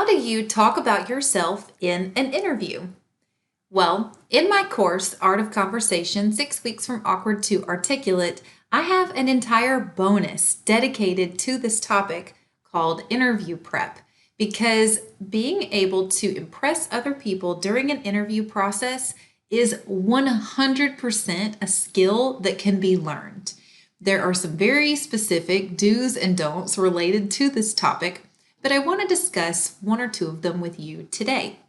How do you talk about yourself in an interview? Well, in my course, Art of Conversation 6 Weeks from Awkward to Articulate, I have an entire bonus dedicated to this topic called interview prep because being able to impress other people during an interview process is 100% a skill that can be learned. There are some very specific do's and don'ts related to this topic, but I want to discuss one or two of them with you today.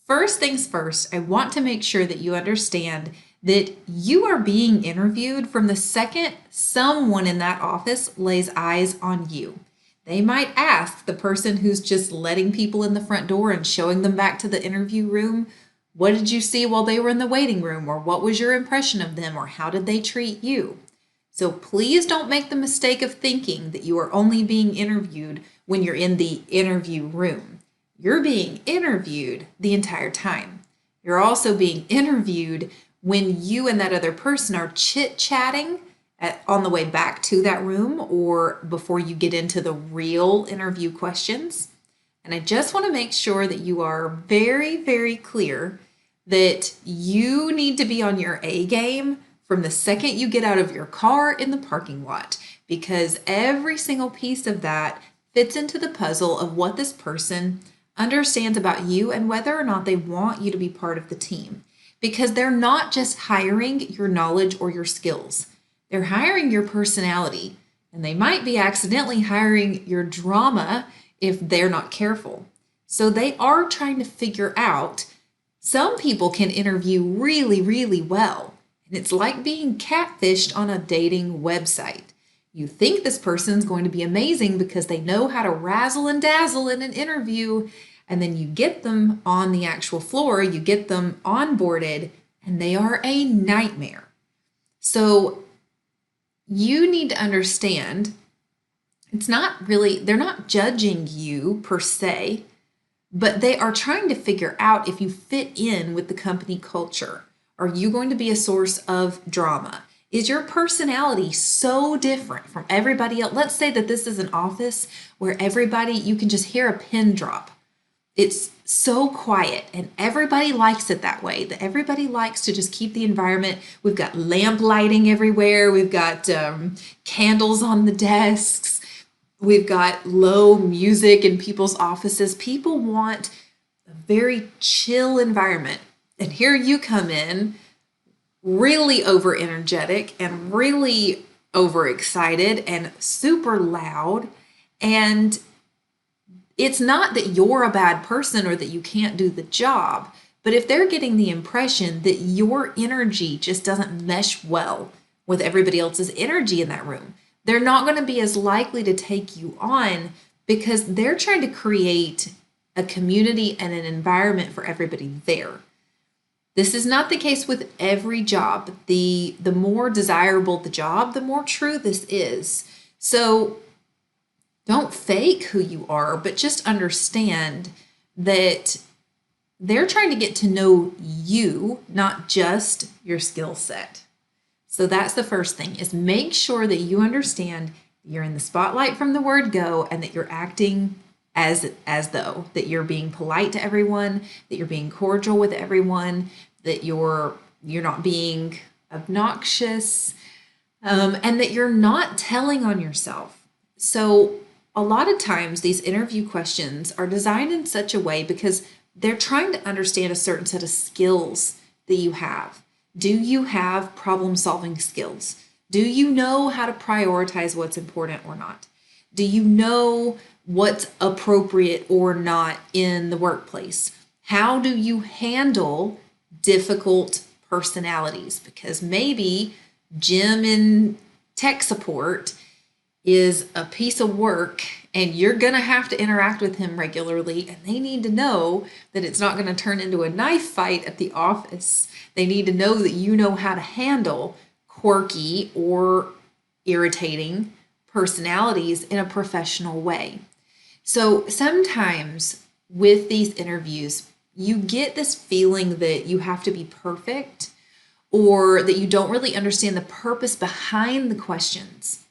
First things first, I want to make sure that you understand that you are being interviewed from the second someone in that office lays eyes on you. They might ask the person who's just letting people in the front door and showing them back to the interview room, what did you see while they were in the waiting room? Or what was your impression of them? Or how did they treat you? So please don't make the mistake of thinking that you are only being interviewed when you're in the interview room. You're being interviewed the entire time. You're also being interviewed when you and that other person are chit-chatting on the way back to that room or before you get into the real interview questions. And I just want to make sure that you are very, very clear that you need to be on your A game from the second you get out of your car in the parking lot, because every single piece of that fits into the puzzle of what this person understands about you and whether or not they want you to be part of the team. Because they're not just hiring your knowledge or your skills, they're hiring your personality, and they might be accidentally hiring your drama if they're not careful. So they are trying to figure out, some people can interview really, really well. And it's like being catfished on a dating website. You think this person's going to be amazing because they know how to razzle and dazzle in an interview, and then you get them on the actual floor, you get them onboarded, and they are a nightmare. So you need to understand it's not really, they're not judging you per se, but they are trying to figure out if you fit in with the company culture. Are you going to be a source of drama? Is your personality so different from everybody else? Let's say that this is an office where everybody, you can just hear a pin drop. It's so quiet and everybody likes it that way, that everybody likes to just keep the environment. We've got lamp lighting everywhere. We've got candles on the desks. We've got low music in people's offices. People want a very chill environment. And here you come in really over energetic and really overexcited and super loud. And it's not that you're a bad person or that you can't do the job, but if they're getting the impression that your energy just doesn't mesh well with everybody else's energy in that room, they're not going to be as likely to take you on because they're trying to create a community and an environment for everybody there. This is not the case with every job. The more desirable the job, the more true this is. So don't fake who you are, but just understand that they're trying to get to know you, not just your skill set. So that's the first thing, is make sure that you understand you're in the spotlight from the word go and that you're acting as though that you're being polite to everyone, that you're being cordial with everyone, that you're not being obnoxious, and that you're not telling on yourself. So a lot of times these interview questions are designed in such a way because they're trying to understand a certain set of skills that you have. Do you have problem-solving skills? Do you know how to prioritize what's important or not? Do you know what's appropriate or not in the workplace? How do you handle difficult personalities? Because maybe Jim in tech support is a piece of work and you're going to have to interact with him regularly, and they need to know that it's not going to turn into a knife fight at the office. They need to know that you know how to handle quirky or irritating personalities in a professional way. So sometimes with these interviews, you get this feeling that you have to be perfect or that you don't really understand the purpose behind the questions.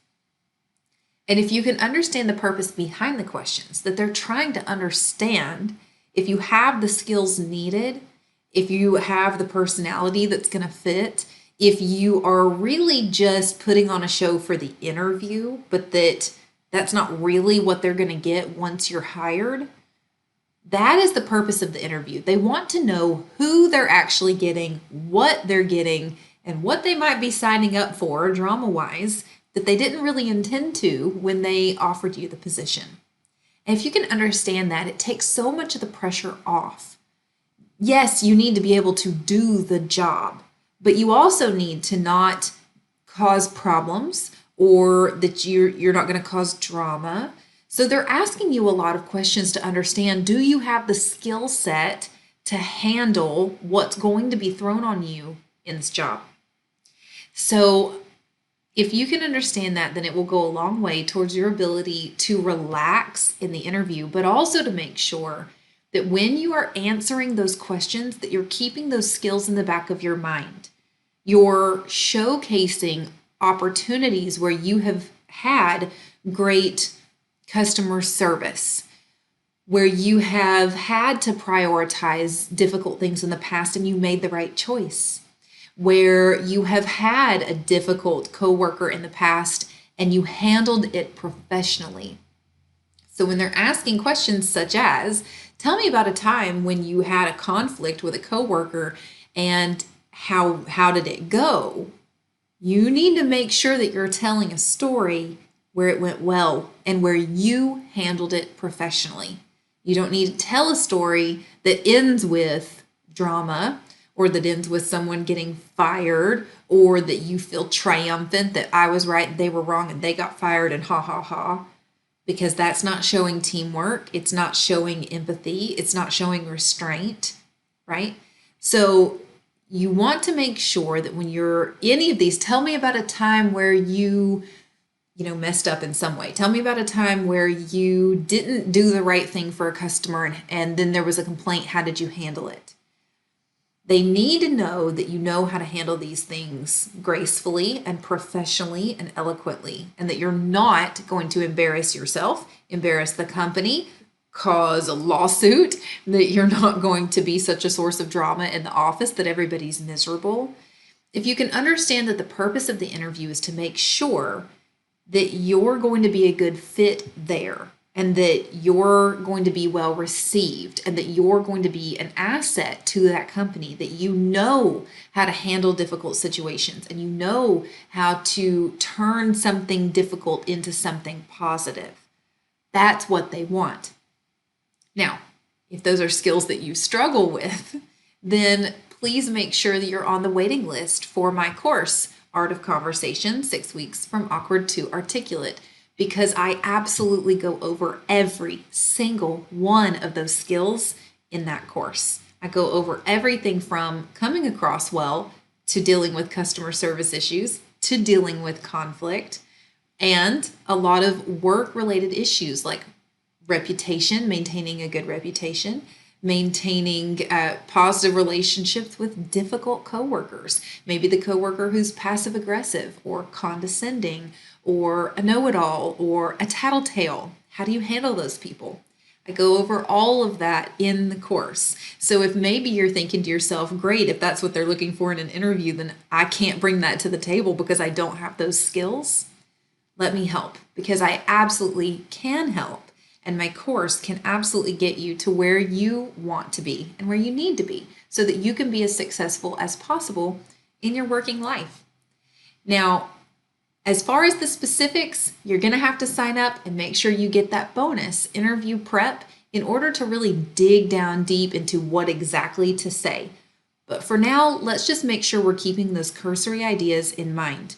And if you can understand the purpose behind the questions, that they're trying to understand if you have the skills needed, if you have the personality that's going to fit, if you are really just putting on a show for the interview, but that's not really what they're going to get once you're hired. That is the purpose of the interview. They want to know who they're actually getting, what they're getting, and what they might be signing up for drama wise that they didn't really intend to when they offered you the position. And if you can understand that, it takes so much of the pressure off. Yes, you need to be able to do the job, but you also need to not cause problems or that you're not going to cause drama. So they're asking you a lot of questions to understand, do you have the skill set to handle what's going to be thrown on you in this job? So if you can understand that, then it will go a long way towards your ability to relax in the interview, but also to make sure that when you are answering those questions, that you're keeping those skills in the back of your mind. You're showcasing opportunities where you have had great customer service, where you have had to prioritize difficult things in the past and you made the right choice, where you have had a difficult coworker in the past and you handled it professionally. So when they're asking questions such as, tell me about a time when you had a conflict with a coworker and how did it go? You need to make sure that you're telling a story where it went well and where you handled it professionally. You don't need to tell a story that ends with drama or that ends with someone getting fired or that you feel triumphant that I was right, they were wrong, and they got fired and ha ha ha. Because that's not showing teamwork. It's not showing empathy. It's not showing restraint, right? So you want to make sure that when you're any of these, tell me about a time where you messed up in some way. Tell me about a time where you didn't do the right thing for a customer and then there was a complaint. How did you handle it? They need to know that you know how to handle these things gracefully and professionally and eloquently, and that you're not going to embarrass yourself, embarrass the company, cause a lawsuit, that you're not going to be such a source of drama in the office that everybody's miserable. If you can understand that the purpose of the interview is to make sure that you're going to be a good fit there and that you're going to be well received and that you're going to be an asset to that company, that you know how to handle difficult situations and you know how to turn something difficult into something positive. That's what they want. Now, if those are skills that you struggle with, then please make sure that you're on the waiting list for my course, Art of Conversation, 6 Weeks from Awkward to Articulate, because I absolutely go over every single one of those skills in that course. I go over everything from coming across well to dealing with customer service issues to dealing with conflict and a lot of work-related issues like reputation, maintaining a good reputation, maintaining positive relationships with difficult coworkers. Maybe the coworker who's passive aggressive or condescending or a know-it-all or a tattletale. How do you handle those people? I go over all of that in the course. So if maybe you're thinking to yourself, great, if that's what they're looking for in an interview, then I can't bring that to the table because I don't have those skills. Let me help, because I absolutely can help. And my course can absolutely get you to where you want to be and where you need to be so that you can be as successful as possible in your working life. Now, as far as the specifics, you're going to have to sign up and make sure you get that bonus interview prep in order to really dig down deep into what exactly to say. But for now, let's just make sure we're keeping those cursory ideas in mind.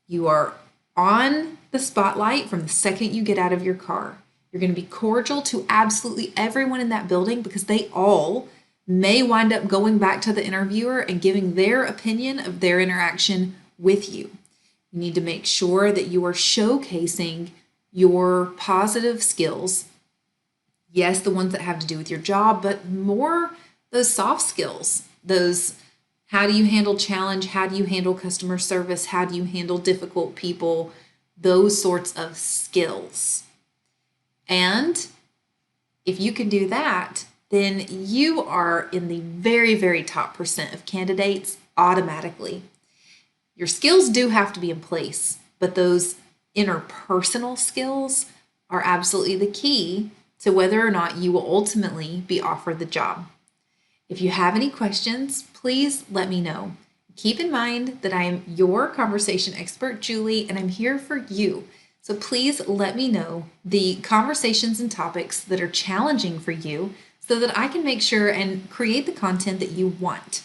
You are on the spotlight from the second you get out of your car. You're going to be cordial to absolutely everyone in that building because they all may wind up going back to the interviewer and giving their opinion of their interaction with you. You need to make sure that you are showcasing your positive skills. Yes, the ones that have to do with your job, but more those soft skills, those how do you handle challenge? How do you handle customer service? How do you handle difficult people? those sorts of skills. And if you can do that, then you are in the very, very top percent of candidates automatically. Your skills do have to be in place, but those interpersonal skills are absolutely the key to whether or not you will ultimately be offered the job. If you have any questions, please let me know. Keep in mind that I am your conversation expert, Julie, and I'm here for you. So please let me know the conversations and topics that are challenging for you so that I can make sure and create the content that you want.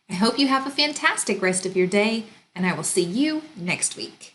I hope you have a fantastic rest of your day, and I will see you next week.